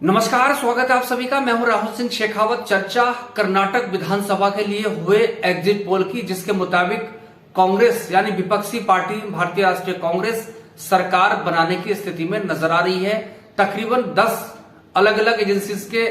नमस्कार, स्वागत है आप सभी का। मैं हूं राहुल सिंह शेखावत। चर्चा कर्नाटक विधानसभा के लिए हुए एग्जिट पोल की, जिसके मुताबिक कांग्रेस यानी विपक्षी पार्टी भारतीय राष्ट्रीय कांग्रेस सरकार बनाने की स्थिति में नजर आ रही है। तकरीबन 10 अलग अलग एजेंसीज के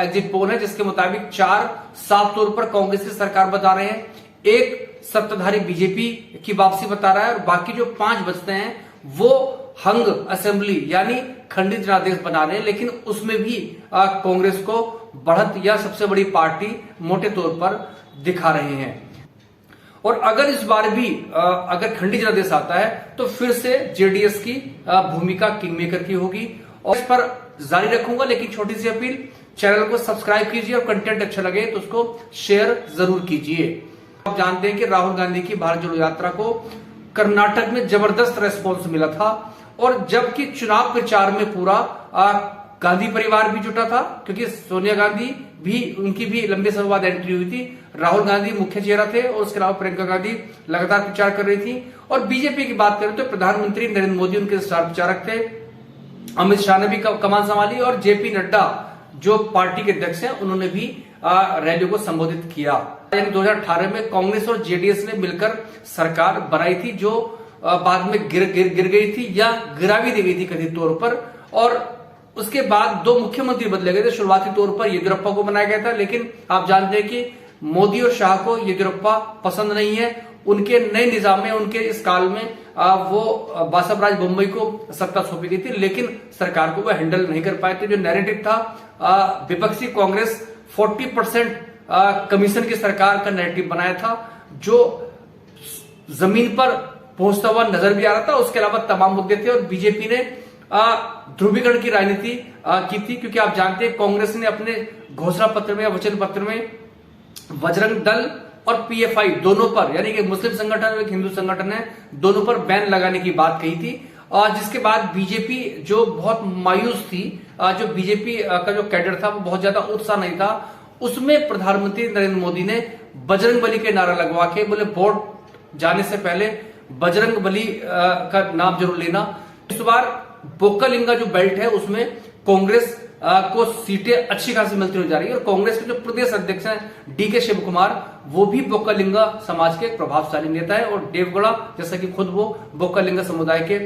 एग्जिट पोल है, जिसके मुताबिक 4 साफ तौर पर कांग्रेस की सरकार बता रहे हैं, एक सत्ताधारी बीजेपी की वापसी बता रहा है और बाकी जो 5 बचते हैं वो हंग असेंबली यानी खंडित जनादेश बना रहे हैं। लेकिन उसमें भी कांग्रेस को बढ़त या सबसे बड़ी पार्टी मोटे तौर पर दिखा रहे हैं। और अगर इस बार भी अगर खंडित जनादेश आता है तो फिर से जेडीएस की भूमिका किंग मेकर की होगी और इस पर जारी रखूंगा। लेकिन छोटी सी अपील, चैनल को सब्सक्राइब कीजिए और कंटेंट अच्छा लगे तो उसको शेयर जरूर कीजिए। आप जानते हैं कि राहुल गांधी की भारत जोड़ो यात्रा को कर्नाटक में जबरदस्त रेस्पॉन्स मिला था और जबकि चुनाव प्रचार में पूरा गांधी परिवार भी जुटा था, क्योंकि सोनिया गांधी भी, उनकी भी लंबे समय बाद एंट्री हुई थी। राहुल गांधी मुख्य चेहरा थे और उसके अलावा प्रियंका गांधी लगातार प्रचार कर रही थी। और बीजेपी की बात करें तो प्रधानमंत्री नरेंद्र मोदी उनके स्टार प्रचारक थे। अमित शाह ने भी कमान संभाली और जेपी नड्डा जो पार्टी के अध्यक्ष हैं उन्होंने भी रैलियों को संबोधित किया। 2018 में कांग्रेस और जेडीएस ने मिलकर सरकार बनाई थी, जो बाद में गिर गई थी या गिरा भी दी गई थी कथित तौर पर। और उसके बाद 2 मुख्यमंत्री बदले गए थे। शुरुआती तौर पर येदियुरप्पा को बनाया गया था, लेकिन आप जानते हैं कि मोदी और शाह को येदियुरप्पा पसंद नहीं है। उनके नए निजाम में, उनके इस काल में वो बासवराज बोम्मई को सत्ता सौंपी गई थी, लेकिन सरकार को वो हैंडल नहीं कर पाए थे। जो नैरेटिव था, विपक्षी कांग्रेस 40% कमीशन की सरकार का नैरेटिव बनाया था, जो जमीन पर पहुंचता हुआ नजर भी आ रहा था। उसके अलावा तमाम मुद्दे थे और बीजेपी ने ध्रुवीकरण की राजनीति की थी, क्योंकि आप जानते हैं कांग्रेस ने अपने घोषणा पत्र में या वचन पत्र में बजरंग दल और पीएफआई दोनों पर, यानी कि मुस्लिम संगठन और एक हिंदू संगठन है, दोनों पर बैन लगाने की बात कही थी। और जिसके बाद बीजेपी जो बहुत मायूस थी, जो बीजेपी का जो कैडर था वो बहुत ज्यादा उत्साह नहीं था, उसमें प्रधानमंत्री नरेंद्र मोदी ने बजरंग बली के नारा लगवा के बोले वोट जाने से पहले बजरंग बली का नाम जरूर लेना। इस बार बोकालिंगा जो बेल्ट है उसमें कांग्रेस को सीटें अच्छी खासी मिलती हुई जा रही है और कांग्रेस के जो प्रदेश अध्यक्ष हैं डीके शिव कुमार, वो भी बोकालिंगा समाज के प्रभावशाली नेता है और देवगौड़ा जैसा कि खुद वो बोकालिंगा समुदाय के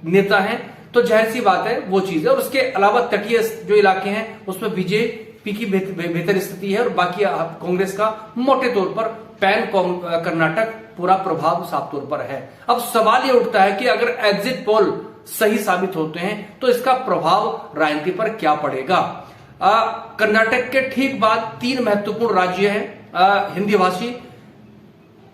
नेता हैं। तो जाहिर सी बात है वो चीज है। और उसके अलावा तटीय जो इलाके हैं उसमें बीजेपी की बेहतर स्थिति है और बाकी कांग्रेस का मोटे तौर पर पैन कर्नाटक पूरा प्रभाव साफ तौर पर है। अब सवाल ये उठता है कि अगर एग्जिट पोल सही साबित होते हैं तो इसका प्रभाव राजनीति पर क्या पड़ेगा। कर्नाटक के ठीक बाद 3 महत्वपूर्ण राज्य हैं हिंदी भाषी,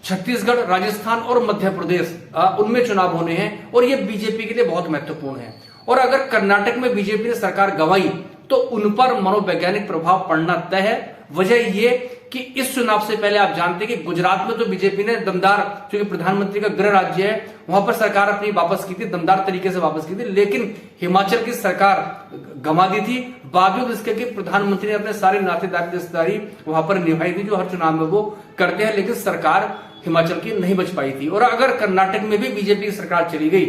छत्तीसगढ़, राजस्थान और मध्य प्रदेश, उनमें चुनाव होने हैं और ये बीजेपी के लिए बहुत महत्वपूर्ण है। और अगर कर्नाटक में बीजेपी ने सरकार गंवाई तो उन पर मनोवैज्ञानिक प्रभाव पड़ना तय है। वजह ये कि इस चुनाव से पहले आप जानते हैं कि गुजरात में तो बीजेपी ने दमदार, क्योंकि प्रधानमंत्री का गृह राज्य है, वहां पर सरकार अपनी वापस की थी, दमदार तरीके से वापस की थी। लेकिन हिमाचल की सरकार गंवा दी थी, बावजूद इसके कि प्रधानमंत्री ने अपने सारे नातेदारी रिश्तेदारी वहां पर निभाई थी, जो हर चुनाव में वो करते हैं, लेकिन सरकार हिमाचल की नहीं बच पाई थी। और अगर कर्नाटक में भी बीजेपी की सरकार चली गई,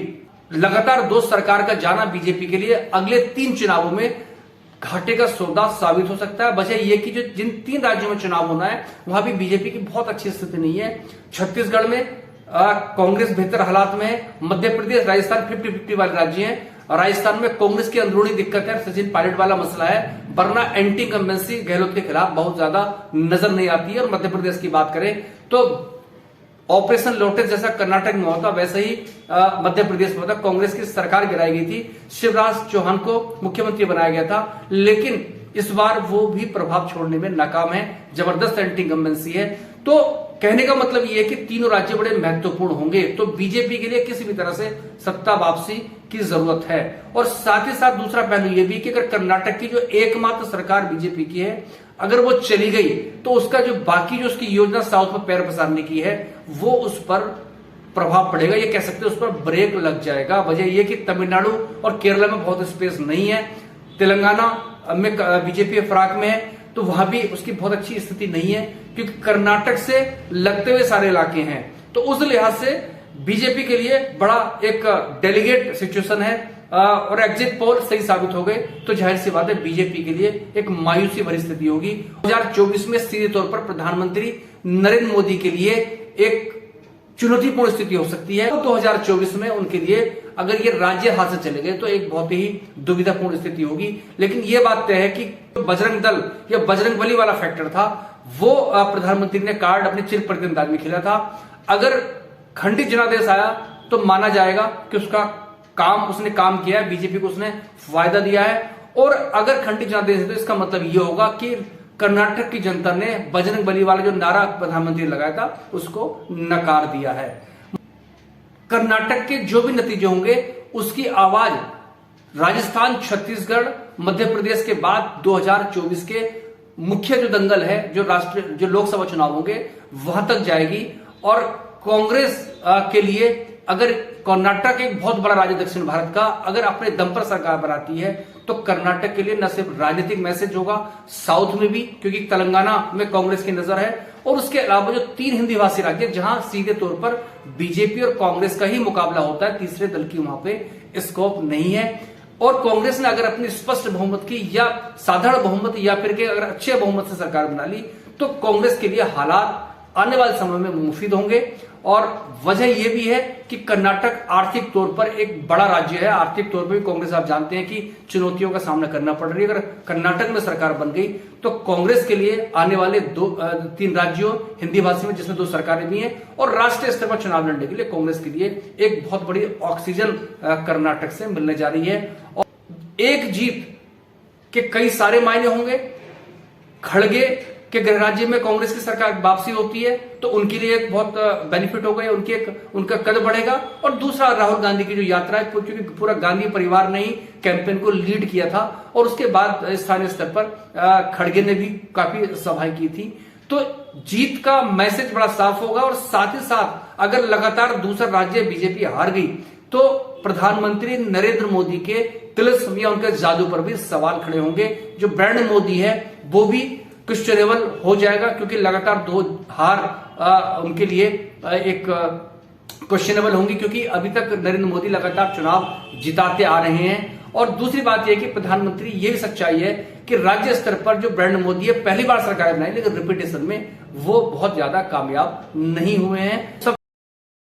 लगातार 2 सरकार का जाना बीजेपी के लिए अगले 3 चुनावों में घाटे का सौदा साबित हो सकता है। वजह यह कि जो जिन 3 राज्यों में चुनाव होना है वहां भी बीजेपी की बहुत अच्छी स्थिति नहीं है। छत्तीसगढ़ में कांग्रेस बेहतर हालात में है, मध्य प्रदेश, राजस्थान 50-50 वाले राज्य हैं। राजस्थान में कांग्रेस की अंदरूनी दिक्कत है, सचिन पायलट वाला मसला है, वरना एंटी इनकम्बेंसी गहलोत के खिलाफ बहुत ज्यादा नजर नहीं आती है। और मध्य प्रदेश की बात करें तो ऑपरेशन लोटस जैसा कर्नाटक में होता, वैसे ही मध्य प्रदेश में होता। कांग्रेस की सरकार गिराई गई थी, शिवराज चौहान को मुख्यमंत्री बनाया गया था, लेकिन इस बार वो भी प्रभाव छोड़ने में नाकाम है, जबरदस्त एंटी इनकम्बेंसी है। तो कहने का मतलब ये है कि तीनों राज्य बड़े महत्वपूर्ण होंगे, तो बीजेपी के लिए किसी भी तरह से सत्ता वापसी की जरूरत है। और साथ ही साथ दूसरा पहलू ये भी कि अगर कर्नाटक की जो एकमात्र सरकार बीजेपी की है, अगर वो चली गई तो उसका जो बाकी जो उसकी योजना साउथ में पैर पसारने की है वो उस पर प्रभाव पड़ेगा, ये कह सकते हैं उस पर ब्रेक लग जाएगा। वजह यह कि तमिलनाडु और केरला में बहुत स्पेस नहीं है, तेलंगाना में बीजेपी फराक में है, तो वहां भी उसकी बहुत अच्छी स्थिति नहीं है, क्योंकि कर्नाटक से लगते हुए सारे इलाके हैं। तो उस लिहाज से बीजेपी के लिए बड़ा एक डेलीगेट सिचुएशन है और एग्जिट पोल सही साबित हो गए तो जाहिर सी बात है बीजेपी के लिए एक मायूसी भरी स्थिति होगी। 2024 में सीधे तौर पर प्रधानमंत्री नरेंद्र मोदी के लिए एक चुनौतीपूर्ण स्थिति हो सकती है। 2024 में उनके लिए अगर ये राज्य हाथ से चले गए तो एक बहुत ही दुविधापूर्ण स्थिति होगी। लेकिन ये बात तय है कि बजरंग दल या बजरंग बली वाला फैक्टर था वो प्रधानमंत्री ने कार्ड अपने चिर प्रतिद्वंदी अंदाज में खेला था। अगर खंडित जनादेश आया तो माना जाएगा कि उसने काम किया है, बीजेपी को उसने फायदा दिया है। और अगर खंडित जनादेश है तो इसका मतलब ये होगा कि कर्नाटक की जनता ने बजरंग बली वाला जो नारा प्रधानमंत्री लगाया था उसको नकार दिया है। कर्नाटक के जो भी नतीजे होंगे उसकी आवाज राजस्थान, छत्तीसगढ़, मध्य प्रदेश के बाद 2024 के मुख्य जो दंगल है, जो लोकसभा चुनाव होंगे वहां तक जाएगी। और कांग्रेस के लिए अगर कर्नाटक एक बहुत बड़ा राज्य दक्षिण भारत का अगर अपने दम पर सरकार बनाती है तो कर्नाटक के लिए न सिर्फ राजनीतिक मैसेज होगा, साउथ में भी, क्योंकि तेलंगाना में कांग्रेस की नजर है, और उसके अलावा जो 3 हिंदी भाषी राज्य जहां सीधे तौर पर बीजेपी और कांग्रेस का ही मुकाबला होता है, तीसरे दल की वहां पे स्कोप नहीं है। और कांग्रेस ने अगर अपनी स्पष्ट बहुमत की या साधारण बहुमत या फिर के अगर अच्छे बहुमत से सरकार बना ली तो कांग्रेस के लिए हालात आने वाले समय में मुफीद होंगे। और वजह यह भी है कि कर्नाटक आर्थिक तौर पर एक बड़ा राज्य है। आर्थिक तौर पर भी कांग्रेस, आप जानते हैं कि चुनौतियों का सामना करना पड़ रही है। अगर कर्नाटक में सरकार बन गई तो कांग्रेस के लिए आने वाले 3 राज्यों हिंदी भाषी में, जिसमें 2 सरकारें भी हैं, और राष्ट्रीय स्तर पर चुनाव लड़ने के लिए कांग्रेस के लिए एक बहुत बड़ी ऑक्सीजन कर्नाटक से मिलने जा रही है। और एक जीत के कई सारे मायने होंगे। खड़गे कि गृह राज्य में कांग्रेस की सरकार वापसी होती है तो उनके लिए एक बहुत बेनिफिट होगा, उनका कद बढ़ेगा। और दूसरा, राहुल गांधी की जो यात्रा है, क्योंकि पूरा गांधी परिवार ने ही कैंपेन को लीड किया था और उसके बाद स्थानीय स्तर पर खड़गे ने भी काफी सभाएं की थी। तो जीत का मैसेज बड़ा साफ होगा। और साथ ही साथ अगर लगातार दूसरा राज्य बीजेपी हार गई तो प्रधानमंत्री नरेंद्र मोदी के तिलिस्म या उनके जादू पर भी सवाल खड़े होंगे। जो ब्रांड मोदी है वो भी क्वेश्चनेबल हो जाएगा, क्योंकि लगातार 2 हार उनके लिए एक क्वेश्चनेबल होंगी, क्योंकि अभी तक नरेंद्र मोदी लगातार चुनाव जिताते आ रहे हैं। और दूसरी बात यह कि प्रधानमंत्री, ये भी सच्चाई है कि राज्य स्तर पर जो ब्रांड मोदी है, पहली बार सरकार बनाई लेकिन रिपीटेशन में वो बहुत ज्यादा कामयाब नहीं हुए हैं। सब